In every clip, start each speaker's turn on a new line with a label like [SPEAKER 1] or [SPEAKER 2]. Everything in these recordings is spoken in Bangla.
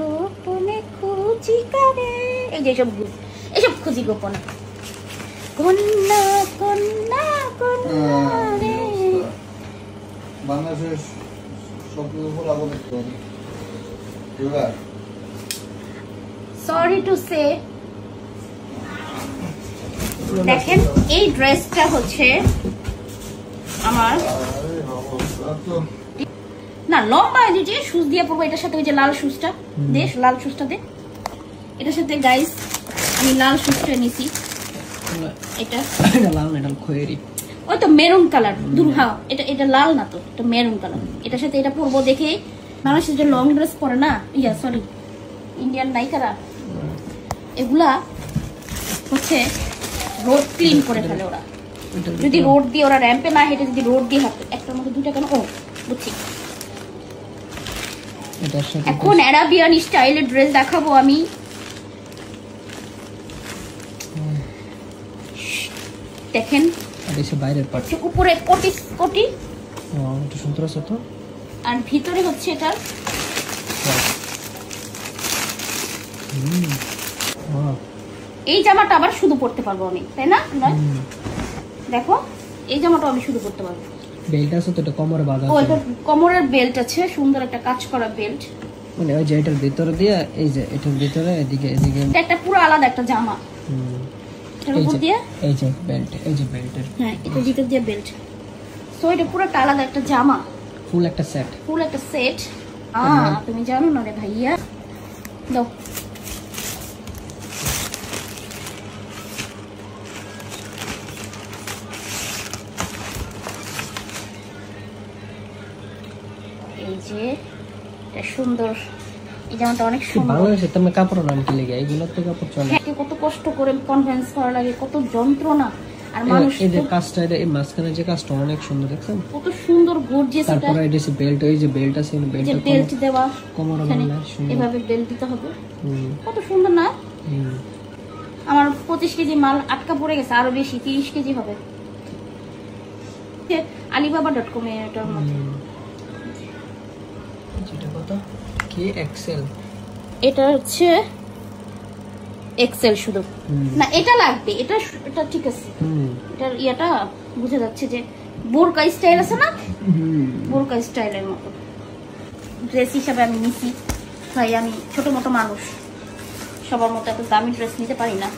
[SPEAKER 1] গোপনে খুঁজি কারে, এই যে এসব খুঁজি গোপনে। কন্যা কন্যা কন্যা রে,
[SPEAKER 2] বাংলাদেশের সবগুলো বলা বলে তো
[SPEAKER 1] সরি টু সে। দেখেন এই ড্রেসটা হচ্ছে আমার না লম্বা, যে শুজ দিয়ে পরবো এটার সাথে। ওই যে লাল শুজটা দে, লাল শুজটা দে এটার সাথে। গাইস আমি লাল শুজটা নিছি, এটা
[SPEAKER 3] লাল না, এটা খয়েরি,
[SPEAKER 1] ওই তো মেরুন কালার। হ্যাঁ এটা লাল না তো, এটা মেরুন কালার। এটার সাথে এটা পরবো দেখে বাংলাদেশে যে লং ড্রেস পরে না, ইয়া সরি ইন্ডিয়ান নায়িকারা, এগুলা হচ্ছে রোড ক্লিন করে ফেলে ওরা। যদি রোড দিয়ে ওরা র্যাম্পে না হেঁটে যদি রোড দিয়ে হাঁটে, একটার মধ্যে দুইটা কেন, ও বুঝছি। এখন অ্যারাবিয়ান স্টাইলের ড্রেস দেখাবো আমি। দেখেন
[SPEAKER 3] বাইরের পার্ট,
[SPEAKER 1] উপরে কোটি কোটি,
[SPEAKER 3] এটা সুন্দর আছে তো,
[SPEAKER 1] আর ভিতরে হচ্ছে এটা এই জামাটা আবার শুধু পরতে পারবো আমি, তাই না? দেখো এই জামাটা আমি শুধু পরতে পারবো।
[SPEAKER 3] বেল্ট আছে তো, এটা কোমরে বাঁধা আছে।
[SPEAKER 1] ও এটা কোমরের বেল্ট আছে, সুন্দর একটা কাজ করা বেল্ট।
[SPEAKER 3] মানে ওই যে এটার ভিতরে দিয়ে, এই যে এটার ভিতরে এদিকে
[SPEAKER 1] এটা একটা পুরো আলাদা একটা জামা। এটার উপর দিয়ে
[SPEAKER 3] এই যে বেল্ট, এই যে বেল্টের,
[SPEAKER 1] হ্যাঁ এটা ভিতর দিয়ে বেল্ট। সো এটা পুরো আলাদা একটা জামা,
[SPEAKER 3] ফুল একটা সেট,
[SPEAKER 1] ফুল একটা সেট। তুমি জানো না রে ভাইয়া, দাও। এই যে এটা সুন্দর, এই জামাটা অনেক সুন্দর।
[SPEAKER 3] বাংলাদেশে তুমি কাপড় নাম কি লাগে, এইগুলো তো কাপড় চলে।
[SPEAKER 1] কত কষ্ট করে কনভেন্স করা লাগে, কত যন্ত্রণা। আর মানুষ
[SPEAKER 3] এই যে কাজটা, এই মাঝখানে যে কাজটা অনেক সুন্দর, দেখছেন
[SPEAKER 1] কত সুন্দর গর্জিয়াস।
[SPEAKER 3] তারপরে এই যে বেল্ট, এই যে বেল্ট আছে,
[SPEAKER 1] যে বেল্ট দেওয়া
[SPEAKER 3] কোমরে বাঁধা সুন্দর,
[SPEAKER 1] এভাবে বেল্ট দিতে হবে, কত সুন্দর না? আমার 25 কেজি মাল আটকা পড়ে গেছে, আরো বেশি 30 কেজি হবে। alibaba.com এ এটার মধ্যে
[SPEAKER 3] যেটা কত কি এক্সেল,
[SPEAKER 1] এটা হচ্ছে এক্সেল শুধু না, এটা লাগবে, এটা ঠিক আছে। এটার ইয়াটা বুঝে যাচ্ছে যে বোরকা স্টাইল আছে না, বোরকা স্টাইলের মতো ড্রেস হিসাবে আমি নিছি। ভাই আমি ছোট মোটো মানুষ, সবার মতো এত দামি ড্রেস নিতে পারি না,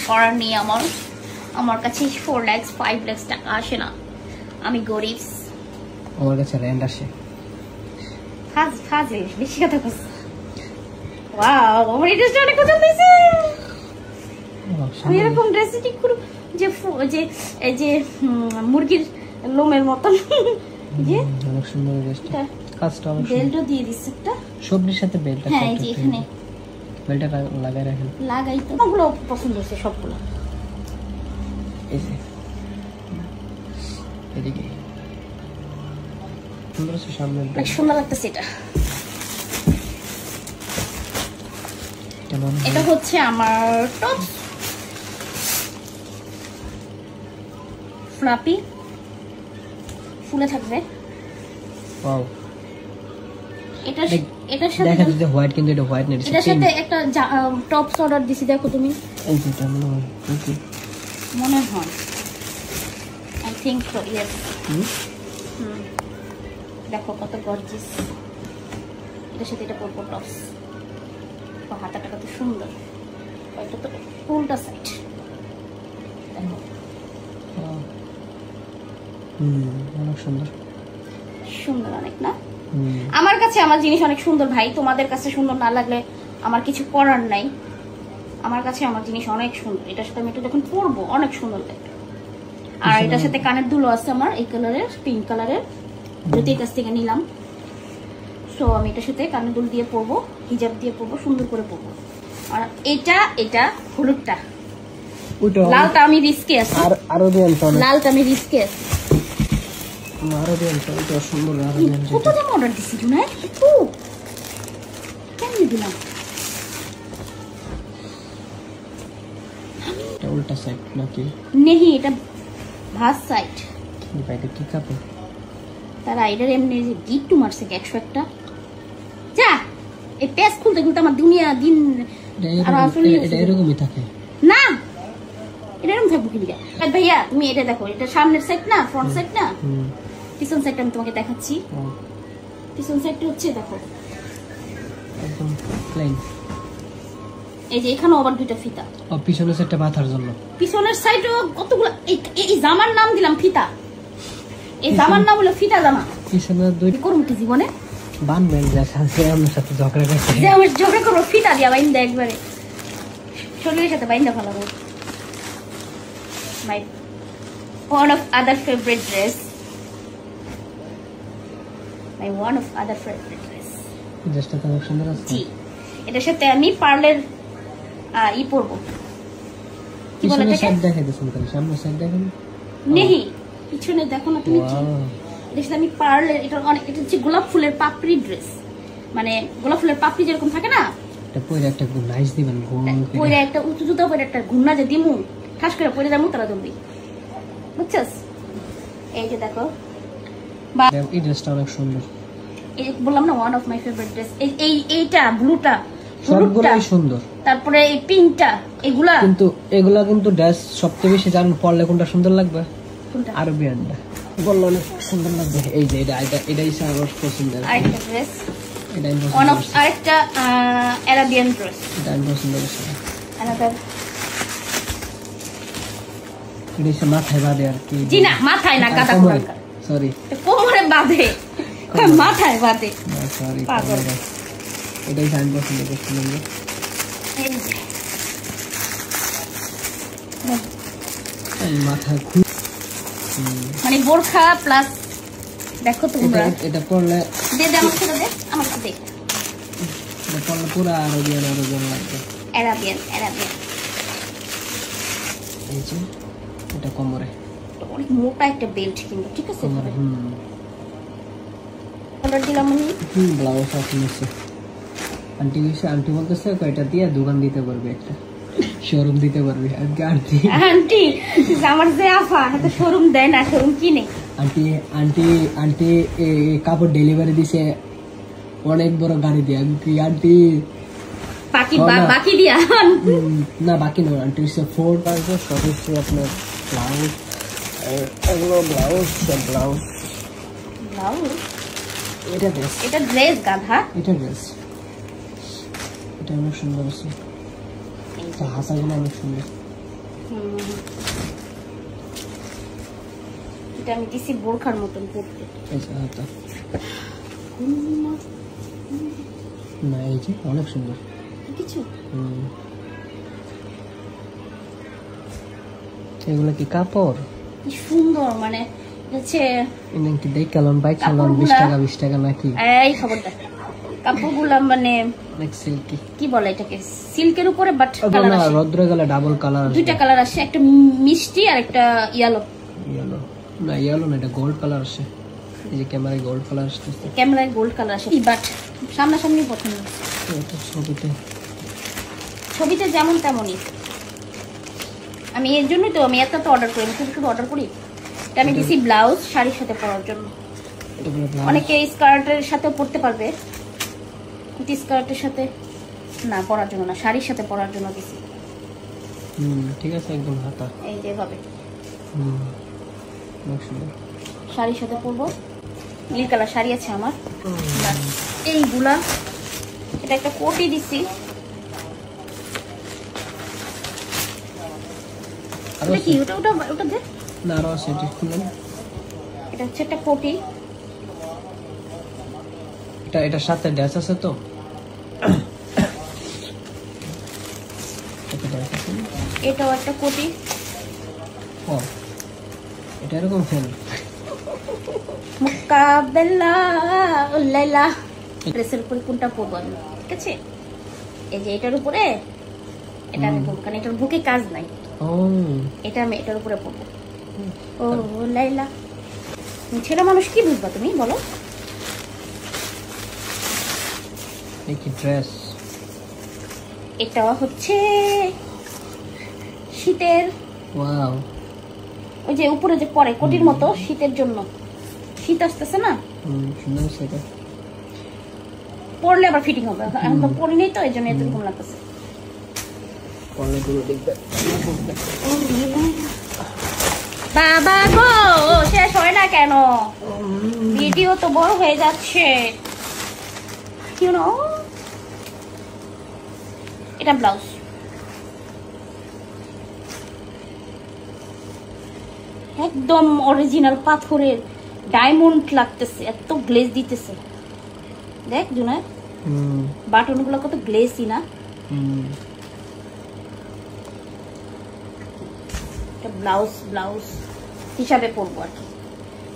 [SPEAKER 1] করার নেই আমার। আমার কাছে 4 লাখ 5 লাখ টাকা আসে না, আমি গরিব।
[SPEAKER 3] আমার কাছে র্যান্ড আসে।
[SPEAKER 1] খাজে বেশি কথা কস। ওয়াও, আমার এই ড্রেসটা অনেক পছন্দ হয়েছে। আমি এরকম ড্রেস ঠিক করব যে এই যে মুরগির লোমের মতন, যে
[SPEAKER 3] অনেক সুন্দর ড্রেসটা, কাজটা অনেক সুন্দর।
[SPEAKER 1] বেল্টও দিয়ে দিছে একটা,
[SPEAKER 3] সবটির সাথে বেল্ট আছে।
[SPEAKER 1] হ্যাঁ এই যে এখানে
[SPEAKER 3] বেল্টটা লাগাই রাখেন,
[SPEAKER 1] লাগাই তো। ওগুলো পছন্দ হয়েছে সবগুলো।
[SPEAKER 3] এই যে এদিকে সুন্দর আছে, সামনে
[SPEAKER 1] অনেক সুন্দর লাগতেছে এটা। এটা হচ্ছে আমার টপ, ফ্লাপি, ফুলে থাকবে।
[SPEAKER 3] ওয়াও,
[SPEAKER 1] এটার সাথে
[SPEAKER 3] দেখা যাচ্ছে হোয়াইট, কিন্তু এটা হোয়াইট না,
[SPEAKER 1] এটার সাথে একটা টপস অর্ডার দিছি, দেখো তুমি।
[SPEAKER 3] এই যেটা
[SPEAKER 1] মনে হয় আই থিংক সো, ইয়েস। দেখো কত গর্জিয়াস, এটার সাথে এটা পরবো টপস। হাতাটা কত সুন্দর, এটা তো উল্টা সাইড।
[SPEAKER 3] অনেক সুন্দর,
[SPEAKER 1] সুন্দর অনেক না? আমার কাছে আমার জিনিস অনেক সুন্দর ভাই, তোমাদের কাছে সুন্দর না লাগলে আমার কিছু করার নাই। আমার কাছে আমার জিনিস অনেক সুন্দর, এটার সাথে আমি এটা যখন পরবো অনেক সুন্দর লাগবে। আর এটার সাথে কানের দুলো আছে আমার এই কালারের, পিঙ্ক কালারের, জ্যোতির কাছ থেকে নিলাম। সো আমি এটার সাথে কানের দুল দিয়ে পরবো, হিজাব দিয়ে পরবো, সুন্দর করে পরবো। আর এটা হলুদটা, লালটা আমি রিস্কে আছি,
[SPEAKER 3] আরো দিন
[SPEAKER 1] লালটা আমি রিস্কে আছি।
[SPEAKER 3] আরো দিন এটা সুন্দর, আরো দিন
[SPEAKER 1] কত দাম অর্ডার দিছি জুনাই, কেমন দিলাম?
[SPEAKER 3] এটা উল্টা সাইড নাকি?
[SPEAKER 1] নেহি, এটা ভাস সাইড।
[SPEAKER 3] এটা কি কাপড়?
[SPEAKER 1] তারা এটার এমনি যে গিট্টু মারছে 101টা। যা এই পেজ খুলতে খুলতে আমার দুনিয়া দিন
[SPEAKER 3] এটা এরকমই থাকে
[SPEAKER 1] না, এটা এরকম থাকবো কি লিগা? ভাইয়া তুমি এটা দেখো, এটা সামনের সাইড না, ফ্রন্ট সাইড না, পিছন সাইডটা আমি তোমাকে দেখাচ্ছি। পিছন সাইডটা হচ্ছে দেখো
[SPEAKER 3] একদম প্লেন।
[SPEAKER 1] এই যে এখানেও আবার দুইটা ফিতা।
[SPEAKER 3] পিছনের সাইডটা মাথার জন্য।
[SPEAKER 1] পিছনের সাইডও কতগুলো। এই জামার নাম দিলাম ফিতা, এই জামার নাম হলো ফিতা জামা।
[SPEAKER 3] পিছনের দুই
[SPEAKER 1] করবো কি জীবনে?
[SPEAKER 3] বানবেন যা সাথে আমার সাথে ঝগড়া করছে,
[SPEAKER 1] যে আমার ঝগড়া করবো ফিতা দিয়া বাইন্দা একবারে শরীরের সাথে বাইন্দা ভালো। My one of other favorite dress. My one of other favorite dress.
[SPEAKER 3] ড্রেসটা তো অনেক সুন্দর আছে।
[SPEAKER 1] জি, এটার সাথে আমি পার্লের ই পরবো। কি বলে
[SPEAKER 3] পিছনের
[SPEAKER 1] এটাকে?
[SPEAKER 3] সাইড দেখাই দিছেন, তাহলে সামনের সাইড দেখেন।
[SPEAKER 1] নেহি, পিছনে দেখো না তুমি। এটার সাথে আমি পার্লের, এটা অনেক, এটা হচ্ছে গোলাপ ফুলের পাপড়ি ড্রেস, মানে গোলাপ ফুলের পাপড়ি যেরকম থাকে না,
[SPEAKER 3] এটা পরে একটা খুব নাইস দিবেন, গোল
[SPEAKER 1] পরে একটা উঁচু জুতা পরে একটা ঘুমনা যে দিমু ঠাস করে পরে যাবো তারা জলদি, বুঝছস? এই যে দেখো,
[SPEAKER 3] এই ড্রেসটা অনেক সুন্দর।
[SPEAKER 1] এই বললাম না one of my favourite dress. এইটা ব্লুটা,
[SPEAKER 3] সবগুলোই সুন্দর।
[SPEAKER 1] তারপরে এই পিঙ্কটা, এগুলা
[SPEAKER 3] কিন্তু এগুলা কিন্তু ড্রেস সবচেয়ে বেশি জানেন পরলে কোনটা সুন্দর লাগবে?
[SPEAKER 1] কোনটা?
[SPEAKER 3] আরবিয়ানটা বললো অনেক সুন্দর লাগবে। এই যে এটাই আমার পছন্দের
[SPEAKER 1] আরেকটা ড্রেস,
[SPEAKER 3] এটা আমি
[SPEAKER 1] ওয়ান
[SPEAKER 3] পছন্দ
[SPEAKER 1] অফ
[SPEAKER 3] করছি।
[SPEAKER 1] আরেকটা আরাবিয়ান ড্রেস,
[SPEAKER 3] এটা আমি পছন্দ করছি।
[SPEAKER 1] অ্যানাদার।
[SPEAKER 3] এটা হচ্ছে মাথায় বাঁধে আর কি।
[SPEAKER 1] জি না, মাথায় না, গাদা কোরআনকার।
[SPEAKER 3] সরি,
[SPEAKER 1] কোমরে বাঁধে, মাথায় বাঁধে।
[SPEAKER 3] সরি,
[SPEAKER 1] পাগল।
[SPEAKER 3] এটাই আমি পছন্দ করছিলাম।
[SPEAKER 1] এই যে
[SPEAKER 3] মাথা খুব
[SPEAKER 1] মানে বোরখা প্লাস, দেখো তোমরা
[SPEAKER 3] এটা পরলে
[SPEAKER 1] দে দে আমার সাথে দে, আমার সাথে দে।
[SPEAKER 3] এটা পরলে পুরো আরবিয়ান লাগবে।
[SPEAKER 1] আরাবিয়ান।
[SPEAKER 3] এই যে এটা কোমরে,
[SPEAKER 1] অনেক মোটা একটা বেল্ট কিন্তু, ঠিক আছে?
[SPEAKER 3] কোমরে
[SPEAKER 1] অর্ডার দিলাম আমি।
[SPEAKER 3] ব্লাউজ আছে নিচে। আন্টি বলতেছে এটা দিয়ে দোকান দিতে পারবে, একটা শোরুম দিতে পারবে।
[SPEAKER 1] আন্টি আমার যে আফা এত শোরুম দেয় না, শোরুম কিনে।
[SPEAKER 3] আন্টি কাপড় ডেলিভারি দিছে অনেক বড় গাড়ি দিয়ে। আন্টি
[SPEAKER 1] বাকি দিয়া
[SPEAKER 3] না, বাকি নয়, আন্টি হচ্ছে 4 পার্সেন্ট সব হচ্ছে আপনার ব্লাউজ, এগুলো ব্লাউজ। এটা
[SPEAKER 1] ড্রেস গাধা,
[SPEAKER 3] এটা ড্রেস, এটা অনেক সুন্দর আছে। হাতাগুলো অনেক সুন্দর।
[SPEAKER 1] এটা আমি দিছি বোরখার মতন পড়তে।
[SPEAKER 3] হাতা না, এই যে অনেক সুন্দর
[SPEAKER 1] কিছু।
[SPEAKER 3] এগুলো কি কাপড়?
[SPEAKER 1] কি সুন্দর, মানে হচ্ছে
[SPEAKER 3] কি দেখালাম বাইক চালান 20 টাকা নাকি?
[SPEAKER 1] এই খবরটা কাপড়গুলা মানে
[SPEAKER 3] অনেক সিল্কি।
[SPEAKER 1] কি বলে এটাকে? সিল্কের উপরে বাট
[SPEAKER 3] কালার আছে, রদ্র গেলে ডাবল কালার আছে।
[SPEAKER 1] দুইটা কালার আছে, একটা মিষ্টি আর একটা ইয়েলো।
[SPEAKER 3] না, ইয়েলো না, এটা গোল্ড কালার আছে। এই যে ক্যামেরায় গোল্ড কালার আসছে,
[SPEAKER 1] ক্যামেরায় গোল্ড কালার আসে, বাট সামনাসামনি পছন্দ।
[SPEAKER 3] এটা
[SPEAKER 1] ছবিতে যেমন তেমনই। আমি এর জন্যই তো আমি এত অর্ডার করি, শুধু অর্ডার করি। এটা আমি দিছি ব্লাউজ শাড়ির সাথে পরার জন্য। অনেকে স্কার্টের সাথে পরতে পারবে, কিন্তু স্কার্টের সাথে না, পরার জন্য না, শাড়ির সাথে পরার জন্য দিছি।
[SPEAKER 3] ঠিক আছে, একদম হাতা
[SPEAKER 1] এই যে ভাবে
[SPEAKER 3] অনেক সুন্দর।
[SPEAKER 1] শাড়ির সাথে পরবো, নীল কালার শাড়ি আছে আমার। এইগুলা, এটা একটা কোটি দিছি। কি ওটা ওটা ওটা দে
[SPEAKER 3] না, আরো আছে, এটা খুলেন।
[SPEAKER 1] এটা হচ্ছে একটা কোটি।
[SPEAKER 3] এটার সাথে ড্রেস আছে তো।
[SPEAKER 1] এটাও একটা কোটি।
[SPEAKER 3] ও, এটা এরকম ফেল।
[SPEAKER 1] মুকাবেলা লাইলা। ড্রেসের উপরে কোনটা পরবো আমি, ঠিক আছে? এই যে এটার উপরে এটা আমি পরবো, কারণ এটার বুকে কাজ নাই। এটা আমি এটার উপরে পরবো। ও লাইলা, ছেলে মানুষ কি বুঝবা তুমি বলো?
[SPEAKER 3] ড্রেস
[SPEAKER 1] এটা হচ্ছে শীতের,
[SPEAKER 3] ওয়াও,
[SPEAKER 1] ওই যে উপরে যে পরে কোটির মতো, শীতের জন্য। শীত আসতেছে না,
[SPEAKER 3] সুন্দর সেটা।
[SPEAKER 1] পরলে আবার ফিটিং হবে, এখন তো পরি নেই তো এই জন্য এরকম লাগতেছে। বাবা গো শেষ হয় না কেন, ভিডিও তো বড় হয়ে যাচ্ছে। এটা ব্লাউজ, একদম অরিজিনাল পাথরের ডায়মন্ড লাগতেছে, এত গ্লেজ দিতেছে। দেখ জুনায় বাটন গুলো কত গ্লেসি না। ব্লাউজ ব্লাউজ হিসাবে পরবো আর কি,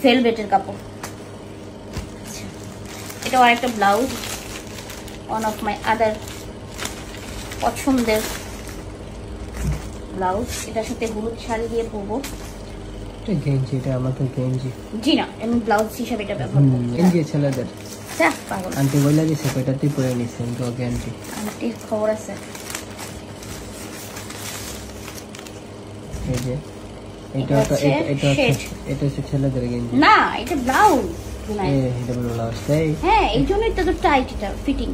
[SPEAKER 1] ভেলভেটের কাপড়। এটাও আরেকটা ব্লাউজ, ওয়ান অফ মাই আদার পছন্দের ব্লাউজ। এটার সাথে হলুদ শাড়ি দিয়ে পরবো।
[SPEAKER 3] গেঞ্জি, এটা আমাদের গেঞ্জি।
[SPEAKER 1] জি না, আমি ব্লাউজ হিসাবে এটা ব্যবহার করব।
[SPEAKER 3] গেঞ্জি ছেলেদের।
[SPEAKER 1] যা পাগল,
[SPEAKER 3] আন্টি বইলা দিছে কয়টাতেই পরে নিছে কিন্তু গেঞ্জি।
[SPEAKER 1] আন্টির খবর আছে।
[SPEAKER 3] এই যে এটা হচ্ছে ছেলেদের গেঞ্জি
[SPEAKER 1] না, এটা ব্লাউজ।
[SPEAKER 3] এটা ব্লাউজ।
[SPEAKER 1] হ্যাঁ, এই জন্যই তো টাইট, এটা ফিটিং।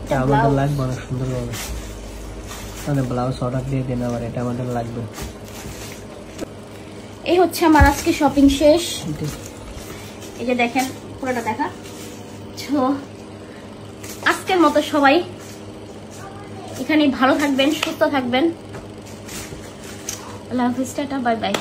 [SPEAKER 3] এটা আমাদের লাগবে অনেক সুন্দর হবে, মানে ব্লাউজ অর্ডার দিয়ে দেন আবার, এটা আমাদের লাগবে।
[SPEAKER 1] এই হচ্ছে আমার আজকে শপিং শেষ। এই যে দেখেন পুরোটা দেখা। তো আজকের মতো সবাই এখানে ভালো থাকবেন, সুস্থ থাকবেন। আল্লাহ হাফিজ, টাটা, বাই বাই।